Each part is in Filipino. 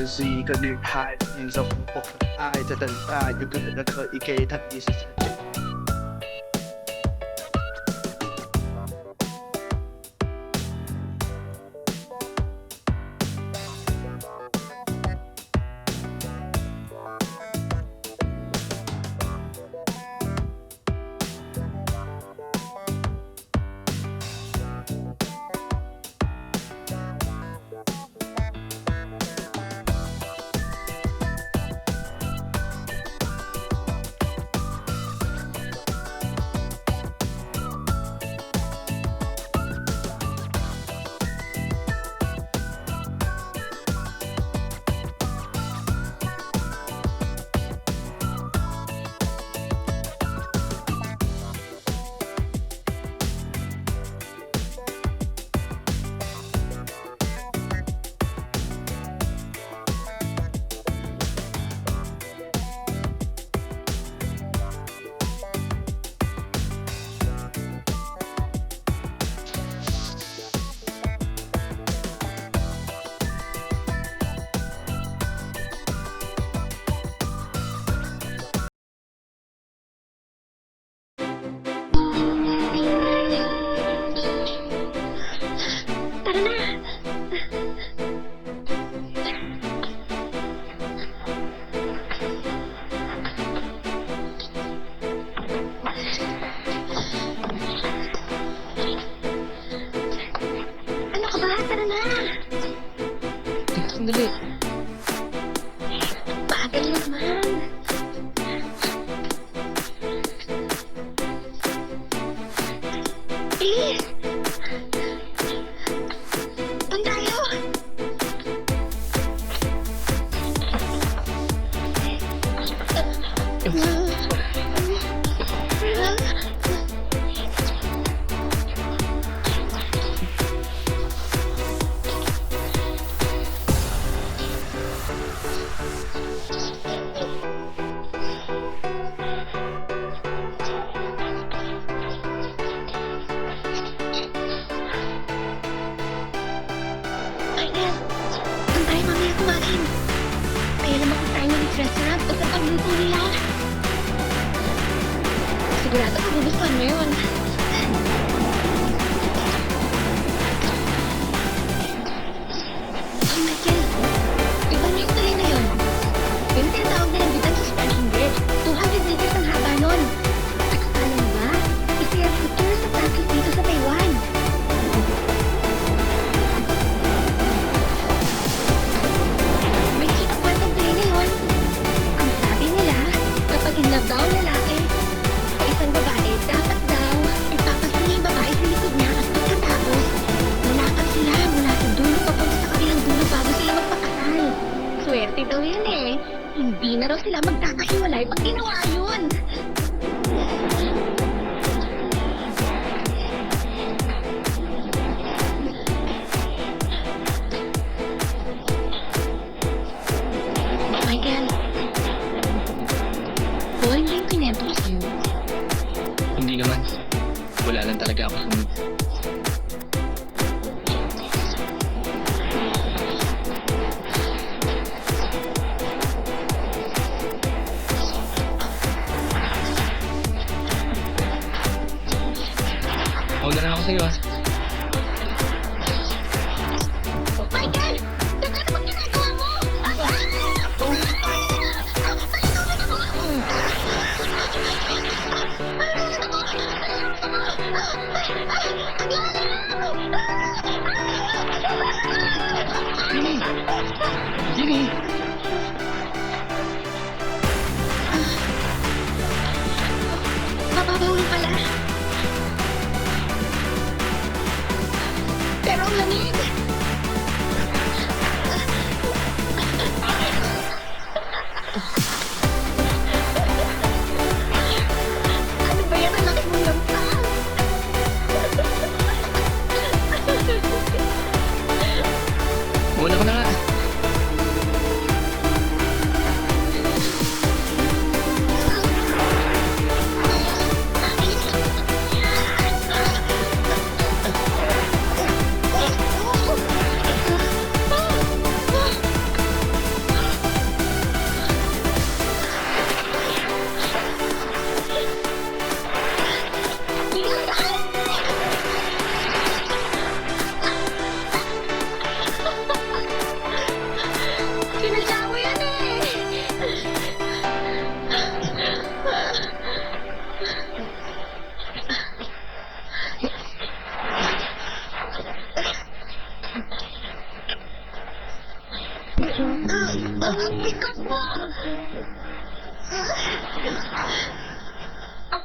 是一个女孩，迎着我的爱在等待，有个人可以给她一丝世界。Tara na! Ano ka ba? Tara na! Sandali. Bagal naman! Bilis! Doon tayo! Ayan! Doon tayo mamaya kumain! Kaya naman kung tayo ulit sa restaurant pag napagluto nila. Sigurado magugustuhan mo yun. Oh, Michael! Iba na yung tuloy na yun. Yung tinatawag na lang dito sa Spanking Bridge. 200 meters ang haba nun. At alam mo ba? Isa yung future sa practice dito sa Taiwan. May kita kwentong tuloy na yun. Ang sabi nila, kapag in love daw ang lalaki, sa isang babae, dapat daw ipapasin niya yung babae sa likod niya at pagkatapos, lalakad sila mula sa dulo papunta sa kabilang dulo bago sila magpakasal. Swerte daw yun eh. Hindi na raw sila magkakahiwalay pag ginawa yun. Michael, boring ba yung kinento ko sa'yo? Hindi naman. Wala lang talaga ako sa mood. Ako na lang ako sa'yo ah. Michael! Teka na bang ginagawa mo? Ginny! Ginny! Mababaw pala.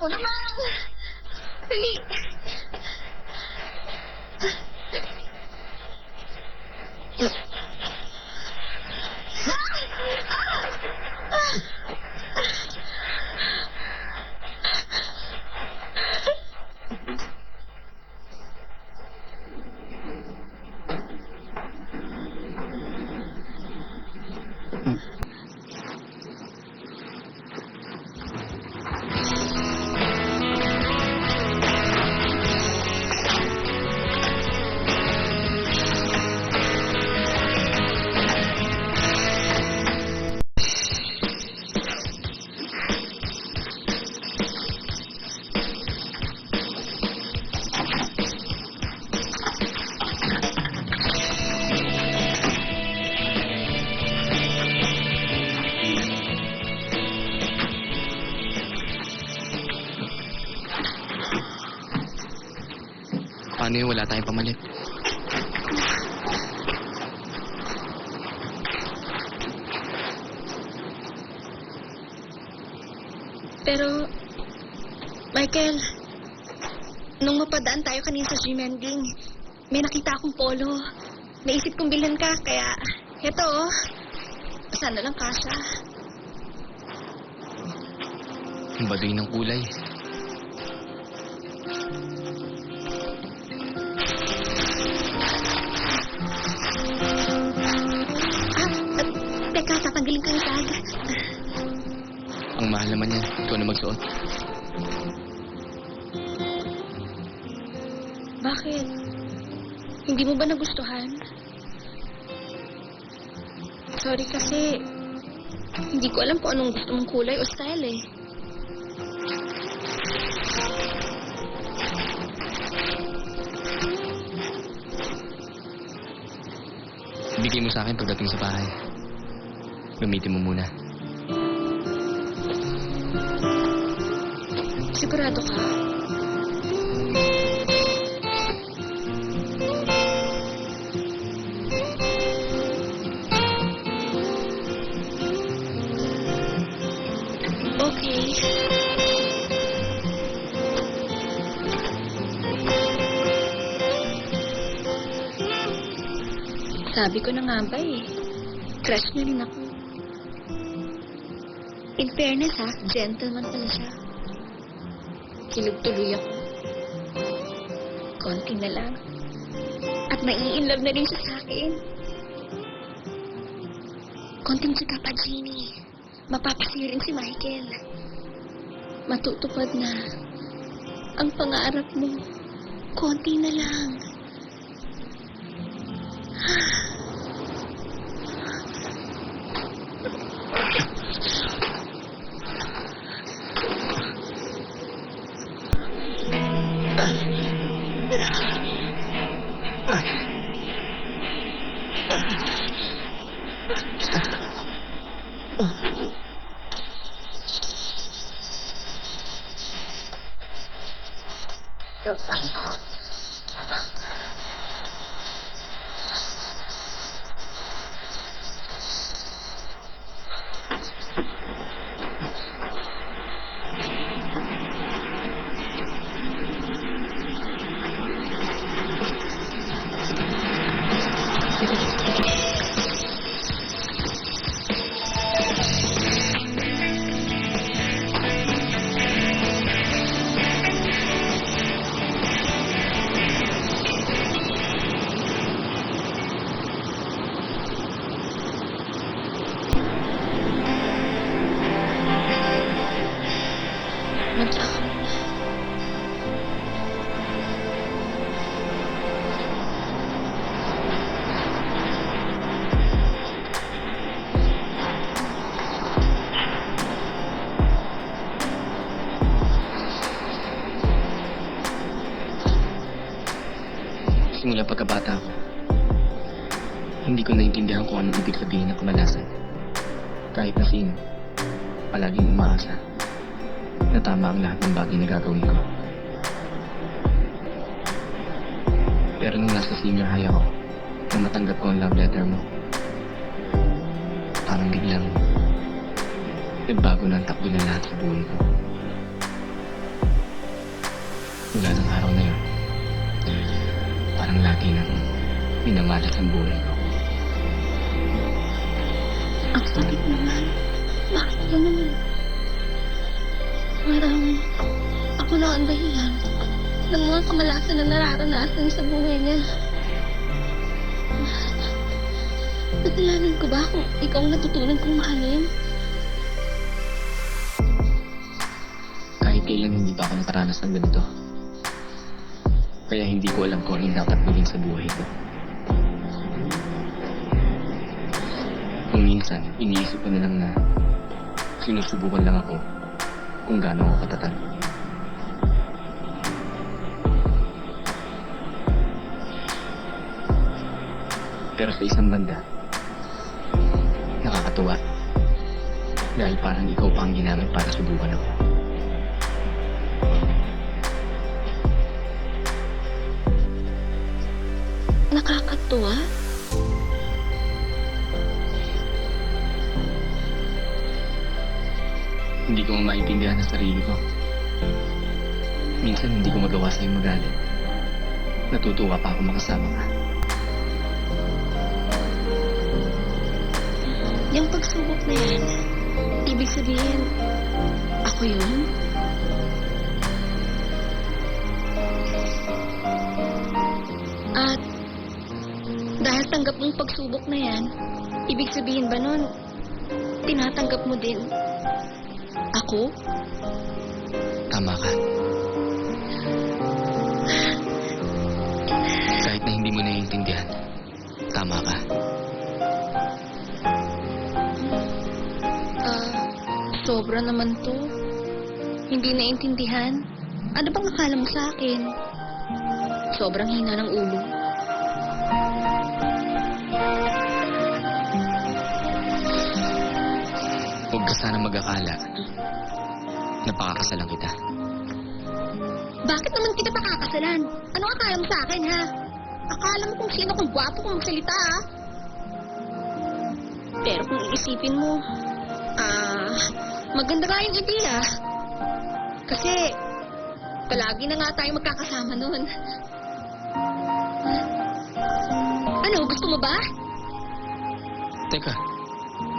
Ako naman. Dali. Paano yung wala tayong pamalit? Pero, Michael, nung mapadaan tayo kanina sa G-Mending, may nakita akong polo. Naisip kong bilhin ka, kaya heto oh. Sana lang kasha. Ang baduy ng kulay. Teka, tatanggalin ko yung tag. Ang mahal naman yan. Ikaw na magsuot. Bakit? Hindi mo ba nagustuhan? Sorry kasi, hindi ko alam kung anong gusto mong kulay o style eh. Bigay mo sa akin pagdating sa bahay. Gamitin mo muna. Sigurado ka? Okay. Sabi ko na nga ba eh. Crush niya rin ako. In fairness ha, gentleman pala siya. Kilog tuloy ako. Konti na lang. At nai-inlove na rin siya sa akin. Konting tsaka pa, Jeannie. Mapapasirin si Michael. Matutupad na. Ang pangarap mo. Konti na lang. Simula pagkabata ko, hindi ko naintindihan kung anong ibig sabihin ng kamalasan. Kahit na sino, palaging umaasa na tama ang lahat ng bagay na gagawin ko. Pero nung nasa senior high ako, nung matanggap ko ang love letter mo, parang biglang nagbago na ang takbo ng lahat sa buhay ko. Mula ng araw na yun, parang lagi nang minamalas ang buhay ko. Ang sakit naman. Bakit ganun? Parang ako na ang dahilan ng mga kamalasan na nararanasan sa buhay niya. Kasalanan ko ba kung ikaw ang natutunan kong mahalin? Kahit kailan hindi pa ako nakaranas ng ganito. Kaya hindi ko alam kung ano yung dapat gawin sa buhay ko. Kung minsan, iniisip ko na lang na sinusubukan lang ako kung gaano ako katatag. Pero sa isang banda, nakakatuwa. Dahil parang ikaw pa ang ginamit para subukan ako. Nakakatuwa? Hindi ko maintindihan ang sarili ko. Minsan hindi ko magawa sa'yo magalit. Natutuwa pa ako makasama ka. Yung pagsubok na yan, ibig sabihin, ako yun? At dahil tanggap mong pagsubok na yan, ibig sabihin ba nun, tinatanggap mo din ako? Tama ka. Kahit na hindi mo naiintindihan, tama ka. Sobra naman to. Hindi naiintindihan. Ano bang akala mo sa akin? Sobrang hina ng ulo. Huwag ka sana mag-akala na pakakasalan kita. Bakit naman kita pakakasalan? Ano akala mo sa akin, ha? Akala mo kung sino kung gwapo kung magsalita, ha? Pero kung iisipin mo, maganda nga yung idea. Kasi, palagi na nga tayo magkakasama nun. Ano, gusto mo ba? Teka,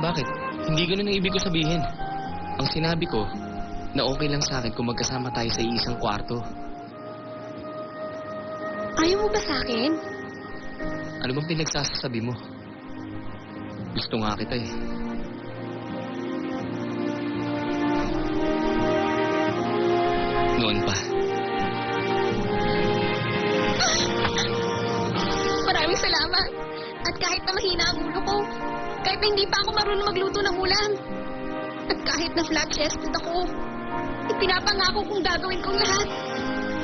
bakit? Hindi ganun ang ibig ko sabihin. Ang sinabi ko, na okay lang sa akin kung magkasama tayo sa isang kwarto. Ayaw mo ba sa akin? Ano bang pinagsasabi mo? Gusto nga kita eh. Noon pa. Maraming salamat. At kahit na mahina ang ulo ko, kahit na hindi pa ako marunong magluto ng ulam, at kahit na flat-chested ako, ipinapangako kong gagawin kong lahat.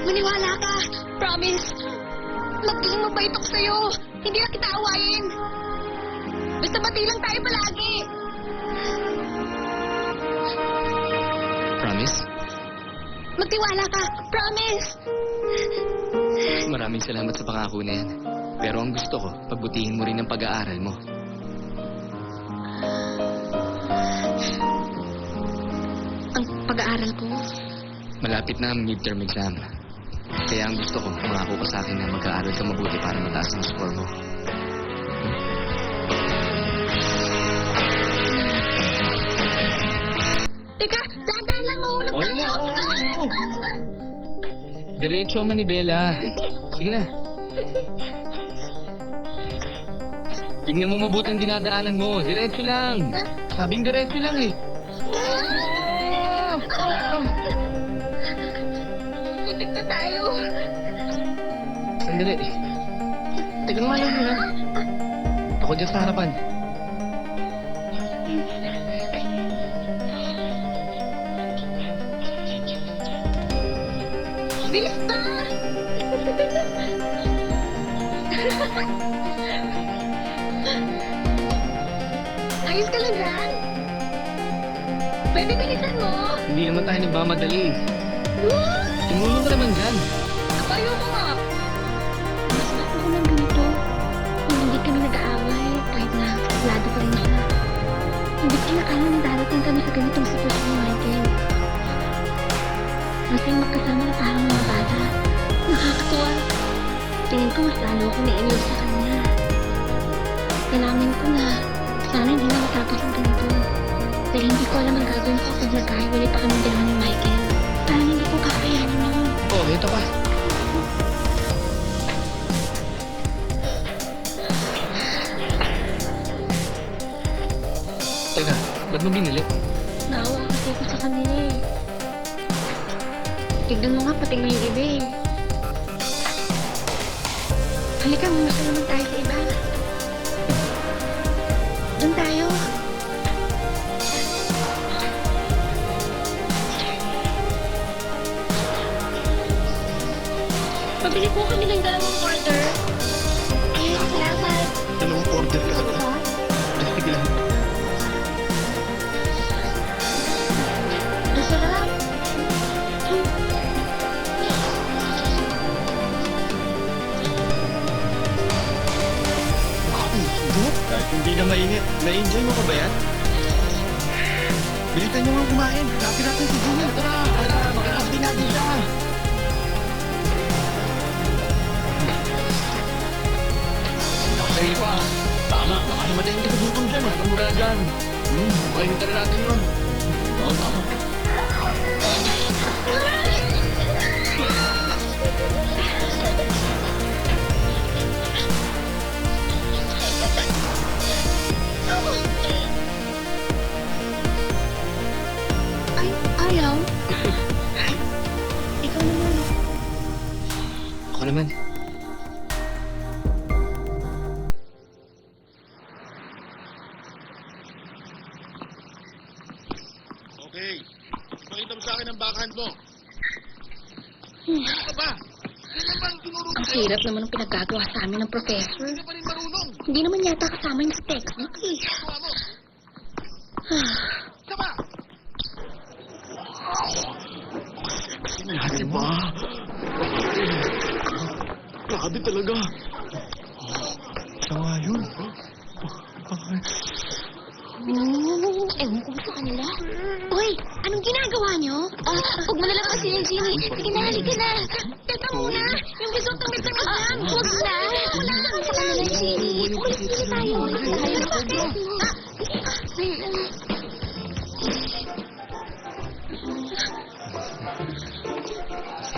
Maniwala ka. Promise. Magiging mabait ako sa'yo. Hindi na kita awayin. Basta bati lang tayo palagi. Promise? Magtiwala ka. Promise. Maraming salamat sa pangako na yan. Pero ang gusto ko, pagbutihin mo rin ang pag-aaral mo. Ang pag-aaral ko, Malapit na ang midterm exam. Kaya ang gusto ko, mangako ka sa akin na mag-aaral ka mabuti para mataas ang score mo. teka, dahan lang mahulog Oy, tayo. Diretso ang manibela. Sige na. Tingnan mo mabuti ang dinadaanan mo. Diretso lang. Sabing diretso lang eh. Putik na tayo. Sandali. Teka nga lang muna. Ako dyan sa harapan. Bilis na! Ayos ka lang dyan? Pwede bilisan mo? Hindi naman tayo nagmamadali. Woo! Tumulong ka naman dyan. Ayoko nga. Mas gusto ko ng ganito. Kung hindi kami nag-aaway, kahit na lado pa rin siya. Hindi ko na alam darating kami sa ganitong sitwasyon, Michael. Masayang magkasama na parang mga bata. Nakakatuwa. Tingin ko mas lalo akong na-enroll sa kanya. Nalamin ko na sana hindi na matapos ang ganito. Pero hindi ko alam ang gagawin ko pag nagkahiwalay pa kami dalawa ni Michael. Parang hindi ko kakayanin yun. Oh, ito pa. Teka, ba't mo binili? Naawa kasi ako sa kanila eh. Tignan mo nga, pati mo yung iba eh. Halika, mamasal naman tayo sa iba. Doon tayo. Pabili po kami ng dalawang order. Eh, salamat. Dalawang order ka Ano ba? Sige lang. Masarap. Kahit hindi na mainit, na-enjoy mo pa ba yan? Bilitan nyo nga kumain. Lapit natin si Junior. Tara, makakasbi natin siya. Ay, pa. Tama, baka namatay yung kagutom dyan. Ang mura dyan. Kainin ka na natin yun. Oo, tama. Ay, ayaw. Ikaw naman. Ako naman. Okay. Pakita mo sa akin ang backhand mo. Ano ka ba? Ano naman tinuro Ang sa'yo? hirap naman ang pinagagawa sa amin ng professor. Hindi ka pa rin marunong. Hindi naman yata kasama yung sa textbook eh. Gawa mo. Tama. Ano ba? Grabe talaga. Siya nga yun. Ewan ko ba sa kanila? Uy, anong ginagawa niyo? Huwag mo na lang kasi yung Ginny. Sige na, halika na. Teka muna, yung gusto tanggal-tanggal lang. Huwag na. Wala na sa kanila yung Ginny. Uy, sige tayo.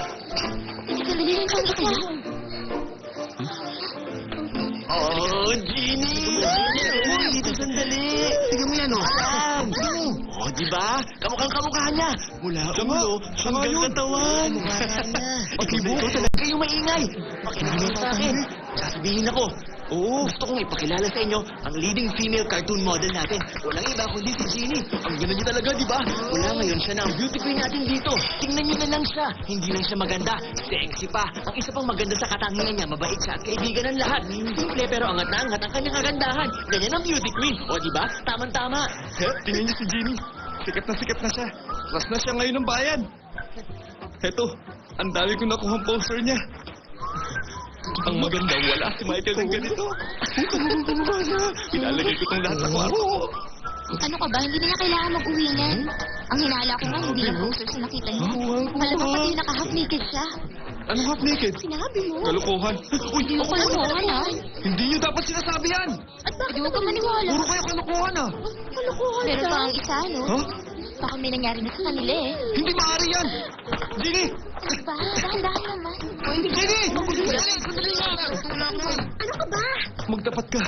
Sandali lang kayo. Oh, Genie! Uy, dito sandali! Tingnan mo yan, oh! Alam! Oh, di ba? Kamukhang-kamukha niya! Mula ulo hanggang katawan! Pag-ibo, talaga kayo maingay! Pakinig sa akin! Sasabihin ako! Oo, gusto kong ipakilala sa inyo ang leading female cartoon model natin. Walang iba kundi si Genie. Ang ganda niya talaga, di ba? Wala ngayon siya na ang beauty queen natin dito. Tingnan niyo na lang siya. Hindi lang siya maganda, sexy pa. Ang isa pang maganda sa katangian niya, mabait siya at kaibigan ng lahat. Simple pero angat na angat ang kanyang kagandahan. Ganyan ang beauty queen. O, di ba? Tama-tama. Tingnan niyo si Jimmy. Sikat na siya. Last na siya ngayon ng bayan. Heto, ang dami ko nakuha poster niya. Ang maganda, wala si Michael ng ganito. Pinalagay ko itong lahat sa kwarto ko. Ano ka ba? Hindi na niya kailangan mag-uwi niyan. Ang hinala ko nga, hindi lang posters na nakita niyo. Alam mo pati naka-half naked siya. Ano half naked? Sinabi mo. Kalokohan. Uy, Hindi mo kalokohan ha. hindi niyo dapat sinasabi yan. At bakit mo ka maniwala? Puro kayo kalokohan ah. Kalokohan Pero pa ang isa, no? Ha? Baka may nangyari na sa kanila eh. Hindi maaari yan. Ginny! Ano ba? Dahan-dahan naman. Ginny! Ano ka ba? Magtapat ka.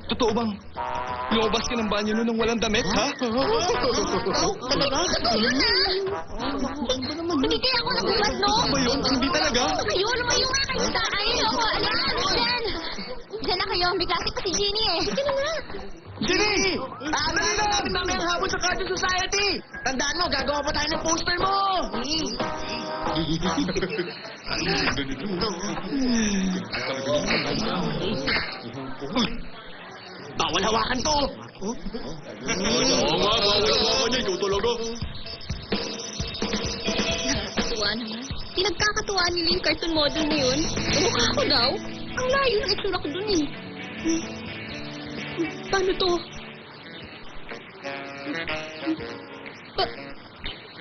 Totoo bang lumabas ka ng banyo nun nang walang damit, ha? Talaga? Ayun na! Hindi kaya ako nagulat, no? Ano ba yun? Hindi talaga? Ayun, lumayo nga kayo sa akin. Ako, alam, dyan. Dyan na kayo. May klase pa si Ginny eh. Sige na nga. Ginny! Dali na natin mamaya ang habol sa Cartoon Society! Tandaan mo, gagawa pa tayo ng poster mo! Bawal hawakan to! Oo nga, bawal hawakan niya. Ikaw talaga. Tuwa naman. Pinagkakatuwaan nila yung cartoon model na yun. Mukha ko daw. Ang layo ng itsura ko dun eh. Paano to?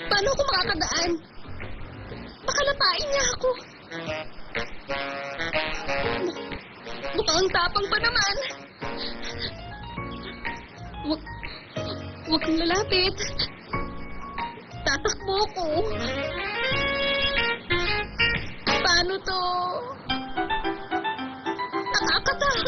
Paano ako makakadaan? Baka lapain niya ako. Mukhang tapang pa naman. Huwag kang lalapit. Tatakbo ko. Paano to? Nakakatakot.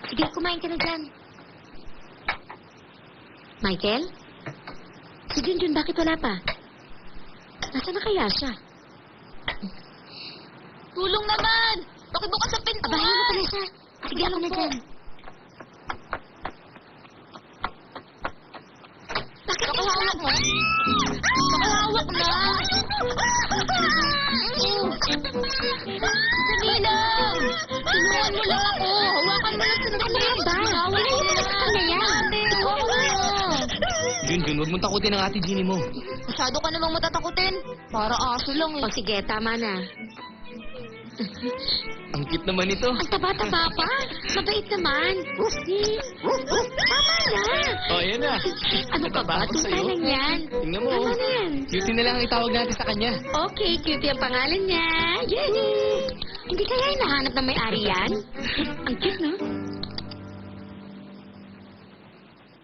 Sige, kumain ka na dyan. Michael? Si Junjun, bakit wala pa? Nasaan na kaya siya? Tulong naman! Pakibukas ang pintuan! Abahin mo pala siya. Sige, ano na dyan? Bakit nakahawak mo? Nakahawak na! Dali lang! Tulungan mo lang ako! Hawakan mo lang sandali! Ano ba? Hawakan mo lang! Ano yan? Ate, hawakan mo lang! Junjun, huwag mong takutin ang ate Ginny mo. Masyado ka namang matatakutin. Para aso lang eh. O sige, tama na. Ang cute naman ito. Ang taba-taba pa. Mabait naman. Tama na. Oh, yan na. Ano ka ba? Nataba ako Tunta sa'yo. lang yan. Tingnan mo. Tama na yan. Cutie na lang ang itawag natin sa kanya. Okay, Cutie ang pangalan niya. Jenny. Hindi kaya hinahanap ng may-ari yan? Ang cute, no?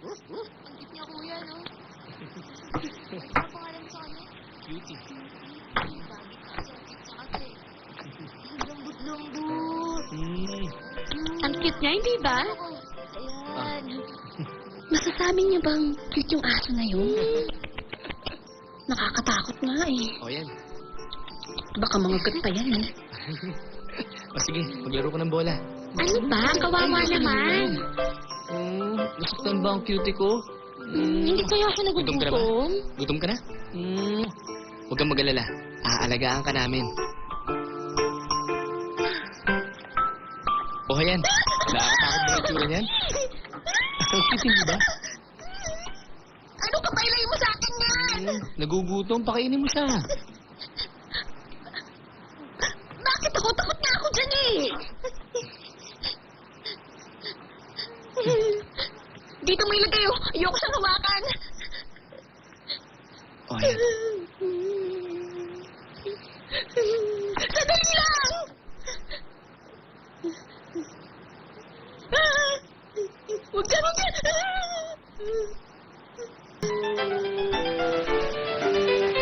Ang cute niya, kuya, no? Ano pangalan sa kanya? Cutie. Lambot-lambot. Mm. Ang cute niya, hindi ba? Ayan. Masasabi niyo bang cute yung aso na yun? Nakakatakot nga eh. Oh, yan. Baka mangagat pa yan eh. O sige, maglaro ko ng bola. Ano ba? Kawawa naman. Nasaktan ba ang cutie ko? Hindi kaya siya Gutom ka na ba? nagugutom? Gutom ka na? Huwag kang mag-alala. Aalagaan ka namin. Oh, ayan. Nakakatakot ba yung tsura niyan? Ang cute, hindi ba? Ano ka pa ilay mo sa akin yan? Nagugutom, pakainin mo siya. Bakit ako? Takot na ako dyan eh. Dito mo ilagay oh. Ayoko siyang hawakan. Oh, ayan. Sandali lang! Huwag ka rin yan!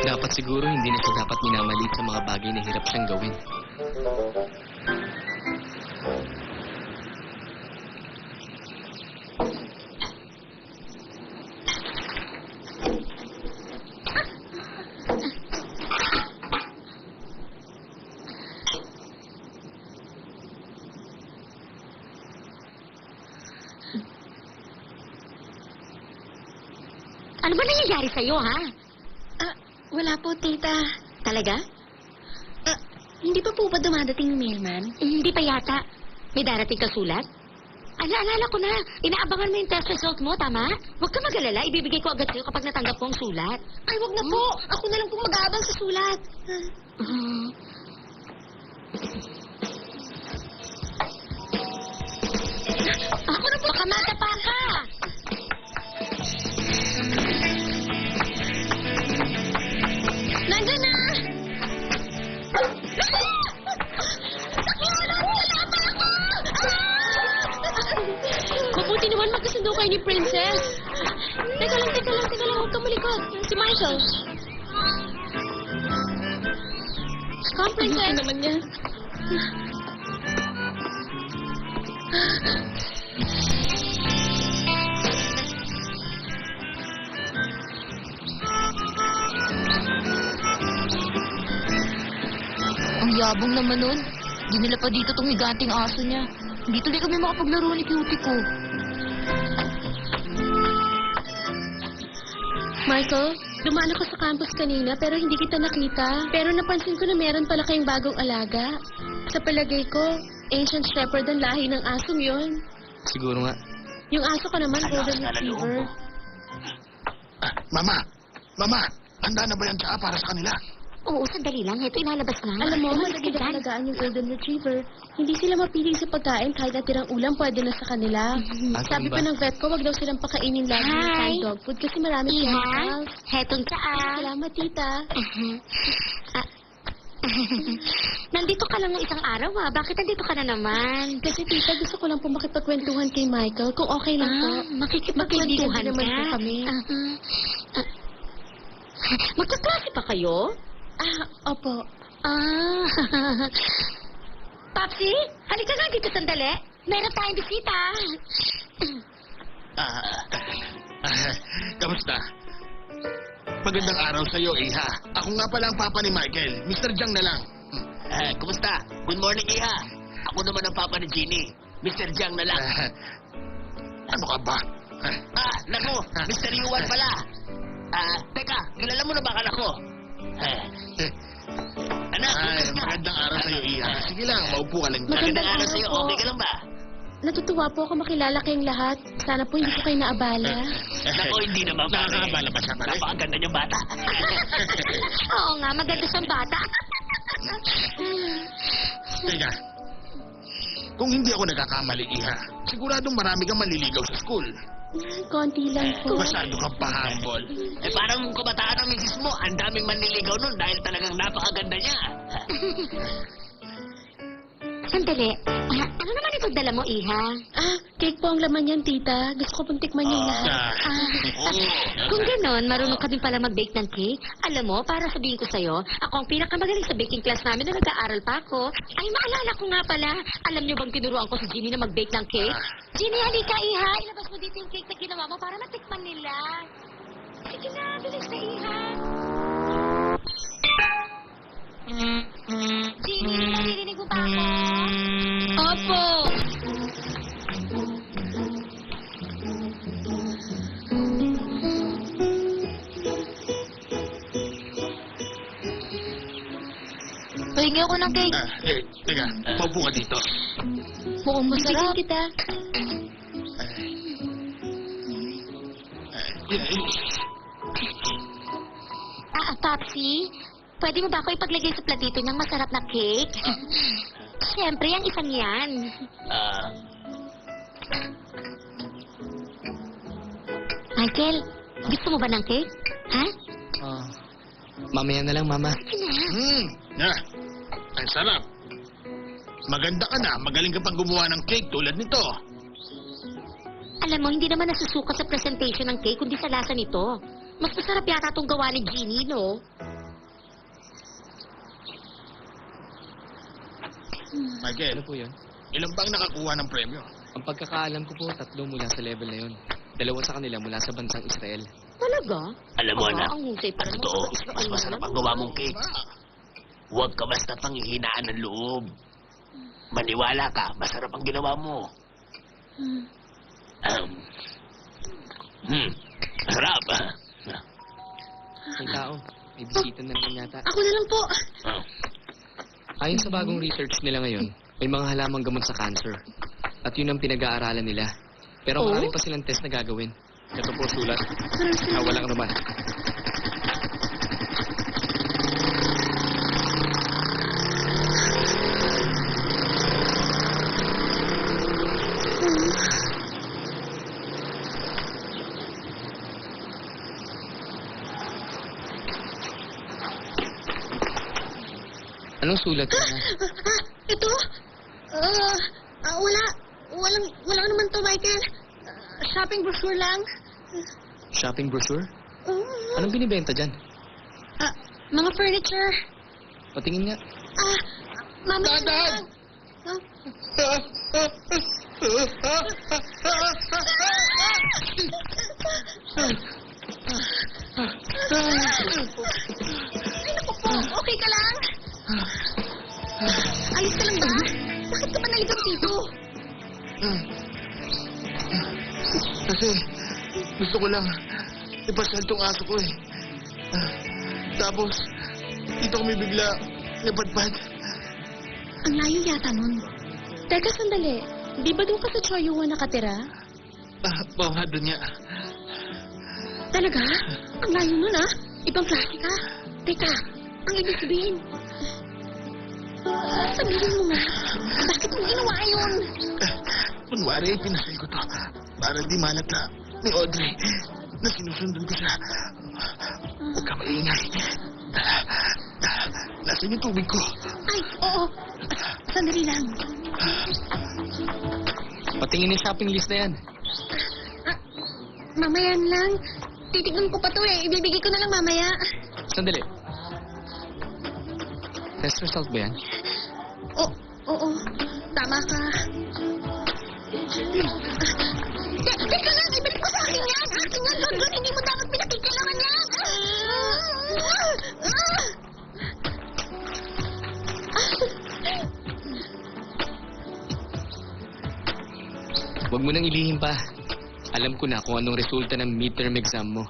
Dapat siguro hindi na siya dapat minamalit sa mga bagay na hirap siyang gawin. Ano ba nangyayari sa'yo, ha? Wala po, tita. Talaga? Hindi pa po ba dumadating yung mailman? Hindi pa yata. May darating ka sulat? Alala ko na. Inaabangan mo yung test result mo, tama? Huwag ka mag-alala. Ibibigay ko agad sa'yo kapag natanggap mo ang sulat. Ay, wag na po. Ako na lang po mag-aabang sa sulat. Ako na po. Baka matapa ka. Nandiyan na! Mabuti naman magkasundo kayo ni Princess. Teka lang. Huwag ka malikot. Si Marshall. Come, Princess. Naman niya. Ang yabang naman nun. Dinala pa dito tong higanting aso niya. Hindi tuloy kami makapaglaro ni Cutie ko. Michael, Dumaan ako sa campus kanina pero hindi kita nakita. Pero napansin ko na meron pala kayong bagong alaga. Sa palagay ko, ancient shepherd ang lahi ng asong yon. Siguro nga. Yung aso ko naman, golden retriever. Mama! Mama! Handa na ba yan tsaa para sa kanila? Oo, sandali lang. Ito, ilalabas na. Alam mo, Umalis malagay ka na dyan. alagaan yung golden retriever. Hindi sila mapiling sa pagkain kahit natirang ulam pwede na sa kanila. Ah, Sabi ganun pa ba? ng vet ko, wag daw silang pakainin lagi ng Hi. canned dog food kasi marami Iha, chemicals. hetong tsaa. Salamat, tita. Ah. Nandito ka lang ng isang araw, Bakit nandito ka na naman? Kasi tita, gusto ko lang po makipagkwentuhan kay Michael kung okay lang po. Makikipagkwentuhan Magkaibigan din naman ka? po kami. Magkaklase pa kayo? Opo. Papsi, halika nga dito sandali. Meron tayong bisita. Kamusta? Magandang araw sa'yo, Iha. Ako nga pala ang papa ni Michael. Mr. Jiang na lang. Kumusta? Good morning, Iha. Ako naman ang papa ni Ginny. Mr. Jiang na lang. Ano ka ba? Naku, Mr. Yuan pala. Teka, kilala mo na ba anak ko? Anak, Ay, kumusta? magandang araw sa'yo, Iha. Sige lang, maupo ka lang dyan. Magandang araw araw sa'yo. po. Okay ka lang ba? Natutuwa po ako makilala kayong lahat. Sana po hindi ko kayo naabala. Naku, hindi naman pare. Nakakabala ba siya, pare? Napakaganda niyang bata. Oo nga, maganda siyang bata. Teka, kung hindi ako nagkakamali, Iha, siguradong marami kang manliligaw sa school. Konti lang po. Masyado kang pa-humble. Parang kabataan ng misis mo, ang daming manliligaw nun dahil talagang napakaganda niya. Sandali. Ano naman itong dala mo, Iha? Cake po ang laman yan, tita. Gusto ko pong tikman yung lahat. Kung ganon, marunong ka din pala mag-bake ng cake. Alam mo, para sabihin ko sa'yo, ako ang pinakamagaling sa baking class namin na nag-aaral pa ako. Ay, maalala ko nga pala. Alam niyo bang tinuruan ko si Ginny na mag-bake ng cake? Ginny, halika, Iha. Ilabas mo dito yung cake na ginawa mo para matikman nila. Sige na, bilis na, Iha. Ginny, naririnig mo ba ako? Opo! Pahingi ako ng cake. Teka, maupo ka dito. Mukhang masarap. kita. Papsi, pwede mo ba ako ipaglagay sa platito niyang masarap na cake? Siyempre, ang isang yan. Michael, gusto mo ba ng cake? Ha? Mamaya na lang, Mama. Sige na. Ang sarap. Maganda ka na, magaling ka pang gumawa ng cake tulad nito. Alam mo, hindi naman nasusukat sa presentation ng cake, kundi sa lasa nito. Mas masarap yata itong gawa ni Ginny, no? Michael, Ano po yun? ilan bang nakakuha ng premyo? Ang pagkakaalam ko po, 3 mula sa level na yun. 2 sa kanila mula sa bansang Israel. Talaga? Alam mo, Aba, anak, ang husay pa sa naman totoo, sa Israel mas masarap naman. ang gawa mong cake. Huwag ka basta panghihinaan ng loob. Maniwala ka, masarap ang ginawa mo. Masarap. May tao. May bisita na naman yata. Ako na lang po. Ayon sa bagong research nila ngayon, may mga halamang gamot sa cancer. At yun ang pinag-aaralan nila. Pero marami pa silang test na gagawin. Ito po sulat. Walang naman. Anong sulat na? Ito? Walang naman to, Michael. Shopping brochure lang. Shopping brochure? Anong binibenta dyan? Mga furniture. Patingin nga. Mama, Dahan! Okay ka lang? Ayos ka lang ba? Bakit ka ba naligaw dito? Kasi gusto ko lang ipasal tong aso ko eh. Tapos, dito kami bigla napadpad. Ang layo yata nun. Teka, sandali. Di ba doon ka sa Choyuan nakatira? Oo nga, doon niya. Talaga? Ang layo nun, ah. Ibang klase ka. Teka, ang ibig sabihin. Sabihin mo nga. Bakit mo ginawa yun? Kunwari, pinasay ko to. Para di malata ni Audrey na sinusundan ko siya. Huwag ka maingay. Nasaan yung tubig ko? Ay, oo. Sandali lang. Patingin yung shopping list na yan. Mamaya lang. Titignan ko pa to eh. Ibibigay ko na lang mamaya. Sandali. Test result ba yan? Oo. Tama ka. Teka lang, ibalik ko sa akin yan. Akin yan, London. Hindi mo dapat pinakikalaman yan. Huwag mo nang ilihim pa. Alam ko na kung anong resulta ng midterm exam mo.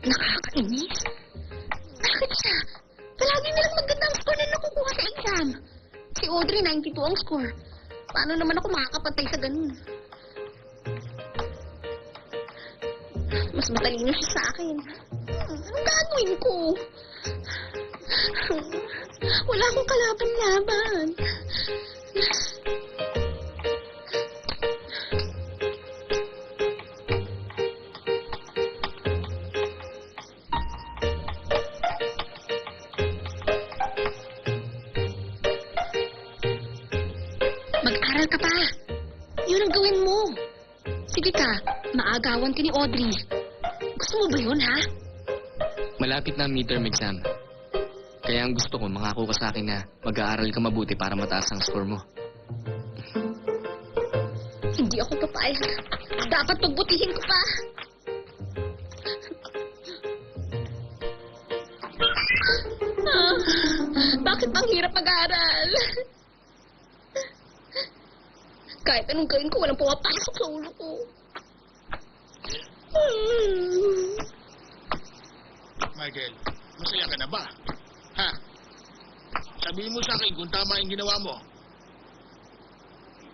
Nakakainis. Bakit siya? Palagi nilang maganda ang score na nakukuha sa exam. Si Audrey, 92 ang score. Paano naman ako makakapantay sa ganun? Mas matalino siya sa akin. Anong gagawin ko? Wala akong kalaban-laban. Mag-aral ka pa. Yun ang gawin mo. Sige ka, maagawan ka ni Audrey. Gusto mo ba yun, ha? Malapit na ang midterm exam. Kaya ang gusto ko, mangako ka sa akin na mag-aaral ka mabuti para mataas ang score mo. Hindi ako papayag. Dapat pagbutihin ko pa. Bakit bang hirap mag-aral? Kahit anong gawin ko, walang pumapasok sa ulo ko. Michael, masaya ka na ba? Ha? Sabihin mo sa akin kung tama yung ginawa mo.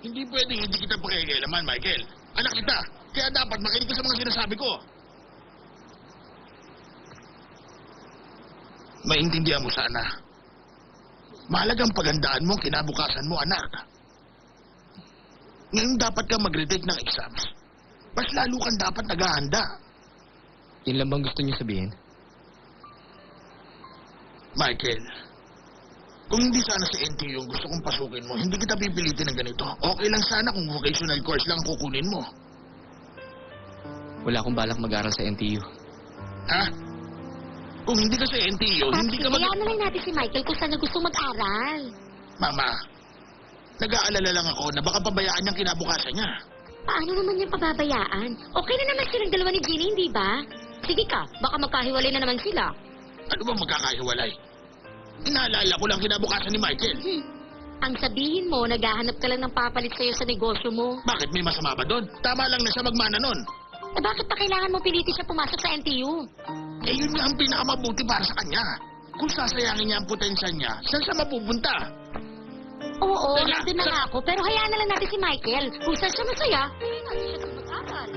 Hindi pwedeng hindi kita pakikialaman, Michael. Anak kita, kaya dapat makinig ka sa mga sinasabi ko. Maintindihan mo sana. Mahalagang pagandaan mo ang kinabukasan mo, anak. Ngayon dapat ka mag-retake ng exams. Mas lalo kang dapat naghahanda. Yun lang bang gusto niyo sabihin? Michael, kung hindi sana sa NTU yung gusto kong pasukin mo, hindi kita pipilitin ng ganito. Okay lang sana kung vocational course lang ang kukunin mo. Wala akong balak mag-aaral sa NTU. Ha? Kung hindi ka sa NTU, hindi ka Hayaan na lang natin si Michael kung saan niya gusto mag-aral. Mama, nag-aalala lang ako na baka pabayaan niyang kinabukasan niya. Paano naman niyang pababayaan? Okay na naman silang dalawa ni Ginny, hindi ba? Sige ka, baka magkahiwalay na naman sila. Ano bang magkakahiwalay? Inaalala ko lang kinabukasan ni Michael. Ang sabihin mo, naghahanap ka lang ng papalit sa'yo sa negosyo mo. Bakit may masama ba doon? Tama lang na siya magmana nun. Eh bakit pa kailangan mo pilitin siya pumasok sa NTU? Eh yun nga ang pinakamabuti para sa kanya. Kung sasayangin niya ang potensya niya, saan siya mapupunta? Oo, Teka, nandun na nga ako, pero hayaan na lang natin si Michael. Kung saan siya masaya, hayaan natin siya sa mag-aral.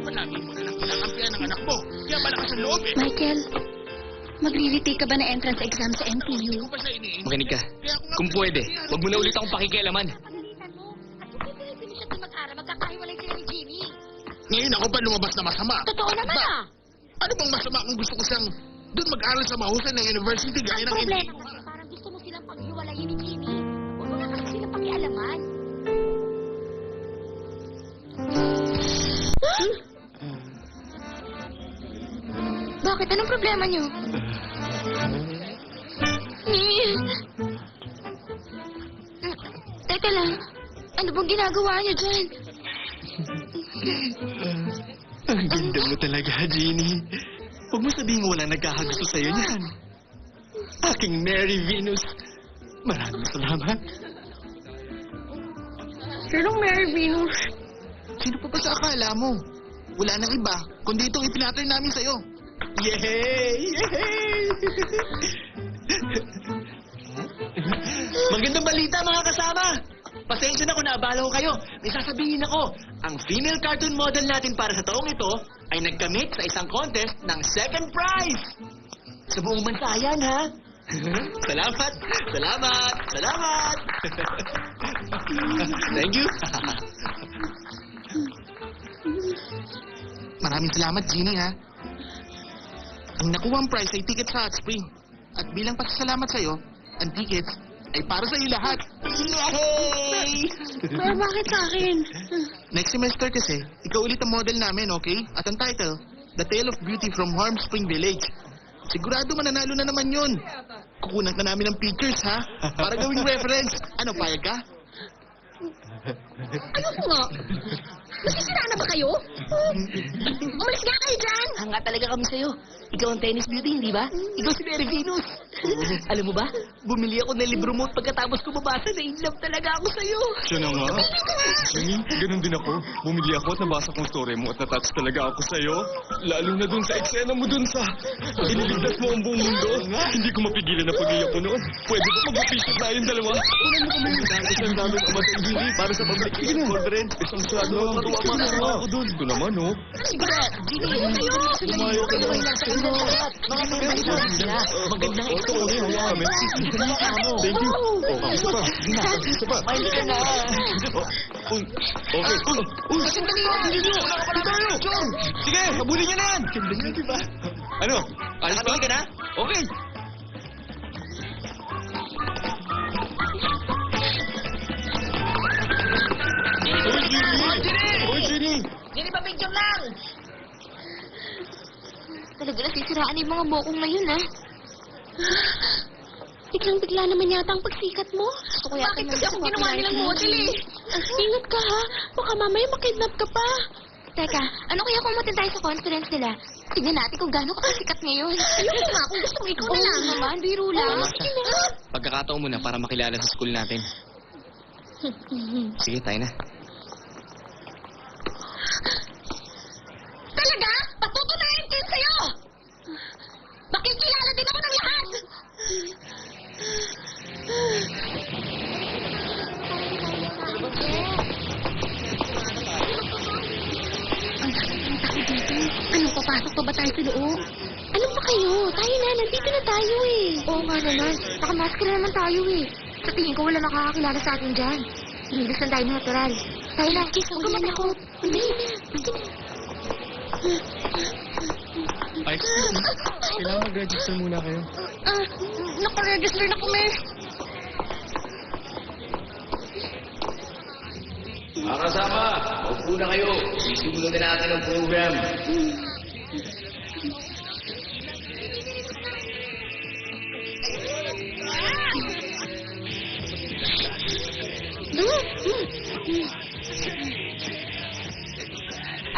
Palagi mo na lang kinakampihan ng anak mo. Kaya malakas ang loob eh. Michael, magre-retake ka ba na entrance exam sa NTU? Hindi ko pa siya iniintay. Makinig ka. Kaya ako nga Kung pwede, huwag mo na ulit akong pakikialaman. Pagalitan mo, at kung pipilitin siya sa mag-aral, magkakahiwalay sila ni Jimmy. Ngayon ako pa lumabas na masama. Totoo naman Ba? ah. Ano bang masama kung gusto ko siyang doon mag-aral sa mahusay ng university gaya ng Problema NTU? kasi parang gusto mo silang paghiwalayin ni Jimmy. Huwag mo na kasi silang pakialaman. Bakit? Anong problema niyo? Teka lang. Ano bang ginagawa niyo dyan? Ang ganda mo talaga, Jeannie. Huwag mo sabihin walang nagkakagusto sa'yo niyan. Aking Mary Venus. Maraming salamat. Sinong Mary Venus? Sino pa ba sa akala mo? Wala nang iba, kundi itong ipinatter namin sa'yo. Yay! Yay! Magandang balita mga kasama! Pasensya na kung naabala ko kayo. May sasabihin ako. Ang female cartoon model natin para sa taong ito ay nagkamit sa isang contest ng second prize. Sa buong bansa yan, ha? Salamat! Salamat! Salamat! Thank you! Maraming salamat, Jeannie, ha? Ang nakuha prize ay ticket sa Hot Spring. At bilang pasasalamat sa'yo, ang tickets ay para sa'yo lahat. Yay! Pero bakit sa akin? Next semester kasi, ikaw ulit ang model namin, okay? At ang title, The Tale of Beauty from Harm Spring Village. Sigurado mananalo na naman yun. Kukunan ka namin ng pictures, ha? Para gawing reference. Ano, payag ka? Ano po nga? Nasisira na ba kayo? Umalis nga kayo dyan! Hanga talaga kami sa'yo. Ikaw ang tennis beauty, hindi ba? Ikaw si Mary Venus. Alam mo ba, bumili ako ng libro mo at pagkatapos ko mabasa, na-inlove talaga ako sa'yo. Siya na nga. Jenny, ganun din ako. Bumili ako at nabasa kong story mo at natouch talaga ako sa'yo. Lalo na dun sa eksena mo dun sa iniligtas mo ang buong mundo. Hindi ko mapigilan na pag-iyak ko noon. Pwede ba mag-official na yung dalawa? Kunan mo kami. Isang dami ang matangili para sa public conference. Isang slot mo. Matuwa ako dun. Ito naman, oh. Tumayo ka na. Mga pagkakita sila. Magandang Ito kami, hawa kami. Thank you. Oh, isa pa. Isa pa. Mahilig ka na. Uy, okay. Uy, sandali na. Tayo. Sige, habulin niyo na yan. Ganda niyo, di ba? Ano? Ayos ba? Nakabili ka na? Okay. Uy, Ginny! Uy, Ginny! Hindi pa picture lang. Talaga nasisiraan yung mga mokong ngayon, ha? Biglang-bigla naman yata ang pagsikat mo. Bakit kasi ako ginawa nilang model eh? Ingat ka ha. Baka mamaya makidnap ka pa. Teka, ano kaya kung matin tayo sa conference nila? Tignan natin kung gaano ka kasikat ngayon. Ayun nga, kung gusto mo ikaw na Oo lang. naman, biro lang. Sige na. Pagkakataon mo na para makilala sa school natin. Sige, tayo na. Talaga? Patutunayan ko yun sa'yo! Makikilala din ako ng lahat! Ang dami ng tao dito. Anong papasok pa ba tayo sa loob? Ano pa kayo? Tayo na, nandito na tayo eh. Oo nga naman, nakamaskara naman tayo eh. Sa tingin ko wala nakakakilala sa atin dyan. Hindi lang tayo natural. Tayo na, kiss, huwag ka matakot. Hindi. Ay, excuse me. Kailangan mag-register muna kayo. Nakaregister na kami. Mga kasama, upo na kayo. Sisimulan na natin ang program.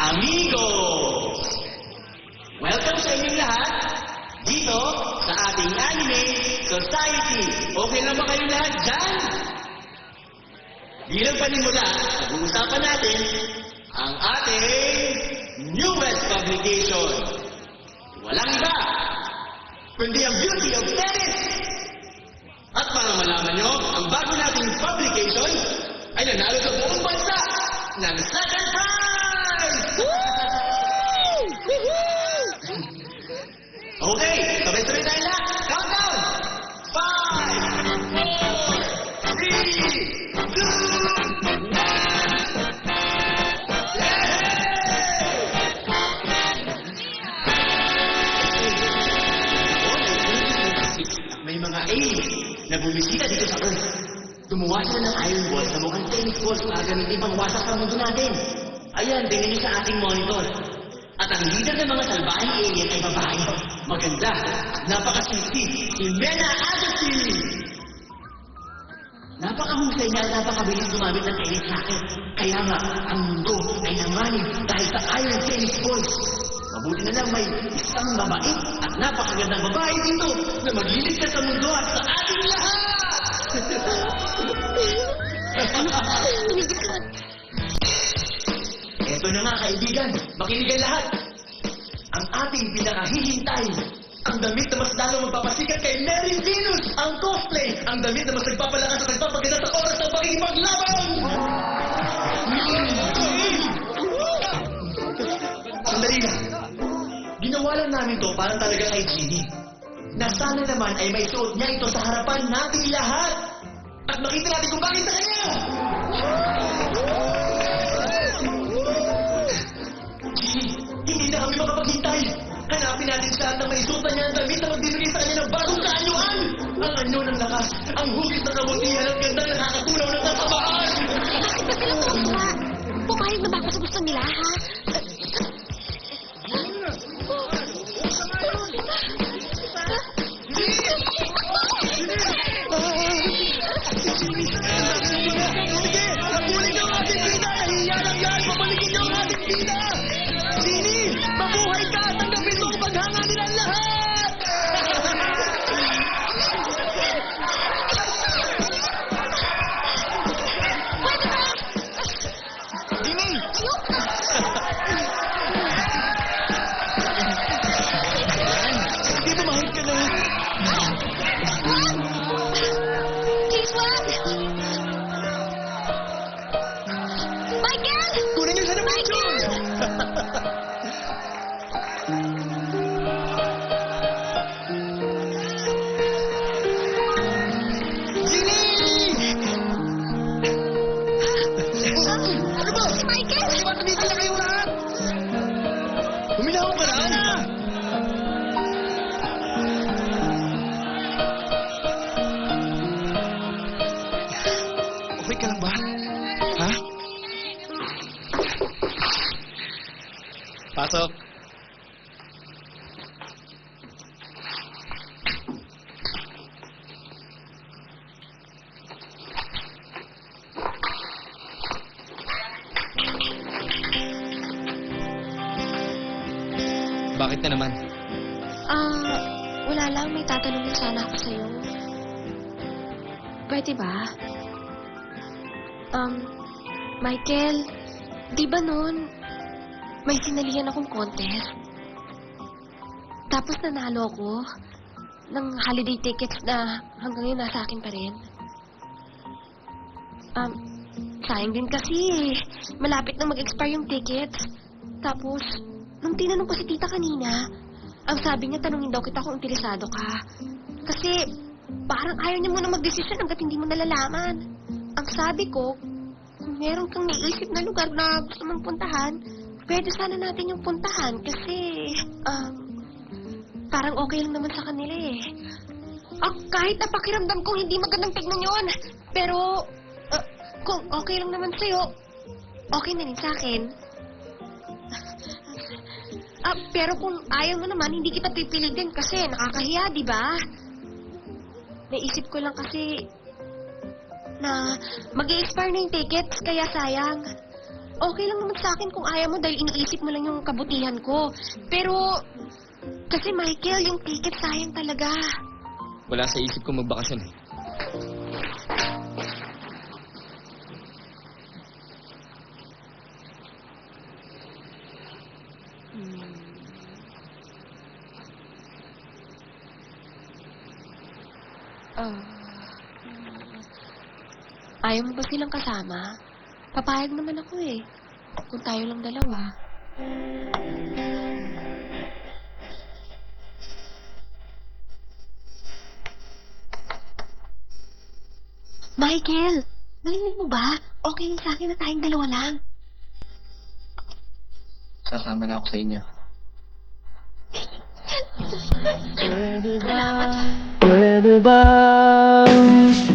Amigos! Welcome sa inyong lahat dito sa ating Anime Society. Okay lang ba kayo lahat dyan? Bilang panimula, pag-uusapan natin ang ating newest publication. Walang iba, kundi ang Beauty of Tennis. At para malaman nyo, ang bago nating publication ay nanalo sa buong bansa ng second prize! Okay, sabay-sabay tayo lahat. Countdown! 5, 4, 3, 2, 1. May mga aliens na bumisita dito sa Earth. Gumawa sila ng iron ball na mukhang tennis balls para gamitin pang wasak sa mundo natin. Ayan, tingnan niyo sa ating monitor. At ang leader ng mga salbahing alien ay babae. Maganda at napaka-sexy. Si Mena Agassi! Napakahusay niya at napakabilis gumamit ng tennis racket. Kaya nga, ang mundo ay nanganib dahil sa iron tennis balls. Mabuti na lang may isang mabait at napakagandang babae dito na magliligtas sa mundo at sa ating lahat! Ito na nga kaibigan, makinig ang lahat. Ang ating pinakahihintay. Ang damit na mas lalong magpapasikat kay Mary Venus. Ang cosplay. Ang damit na mas nagpapalakas at nagpapaganda sa oras ng pakikipaglaban. Sandali lang. Ginawa lang namin to para talaga kay Jeannie. Na sana naman ay may suot niya ito sa harapan nating lahat. At makita natin kung bakit sa kanya. Jeannie, hindi na kami makapaghintay. Hanapin natin sa lahat ng may suot niya ang damit na magbibigay sa kanya ng bagong kaanyuan. Ang anyo ng lakas, ang hugis ng kabutihan at ganda na nakakatunaw ng kasamaan. Bakit ba sila tuwa? Pumayag na ba ako sa gusto nila, ha? Mabuling ang ating bida! Nahiya lang yan! Pabalikin niyo ang ating bida! Jeannie! Mabuhay ka! Tanggapin mo ang paghanga nilang lahat! Jimmy! Dito, mahal ka na. Please, wag! Michael! Kunin niyo siya ng picture! Ano ba? Si Michael! Di ba tumigil na kayo lahat? Huminaw ka na! Okay ka lang ba? Ha? Pasok. Bakit na naman? Wala lang. May tatanungin sana ako sa'yo. Pwede ba? Michael, di ba noon may sinalihan akong contest? Tapos nanalo ako ng holiday tickets na hanggang ngayon nasa akin pa rin. Sayang din kasi eh. Malapit na mag-expire yung tickets. Tapos, nung tinanong ko si tita kanina, ang sabi niya tanungin daw kita kung interesado ka. Kasi parang ayaw niya muna mag-desisyon hanggat hindi mo nalalaman. Ang sabi ko, kung meron kang naisip na lugar na gusto mong puntahan, pwede sana natin yung puntahan kasi parang okay lang naman sa kanila eh. Kahit na pakiramdam kong hindi magandang tignan yun. Pero kung okay lang naman sa'yo, okay na rin sa akin. Pero kung ayaw mo naman, hindi kita pipilitin kasi nakakahiya, di ba? Naisip ko lang kasi na mag-i-expire na yung tickets, kaya sayang. Okay lang naman sa akin kung ayaw mo dahil iniisip mo lang yung kabutihan ko. Pero, kasi Michael, yung ticket sayang talaga. Wala sa isip ko magbakasyon eh. Ayaw mo ba silang kasama? Papayag naman ako eh. Kung tayo lang dalawa. Michael! Narinig mo ba? Okay lang sa akin na tayong dalawa lang. Sasama na ako sa inyo. Salamat. Pwede bang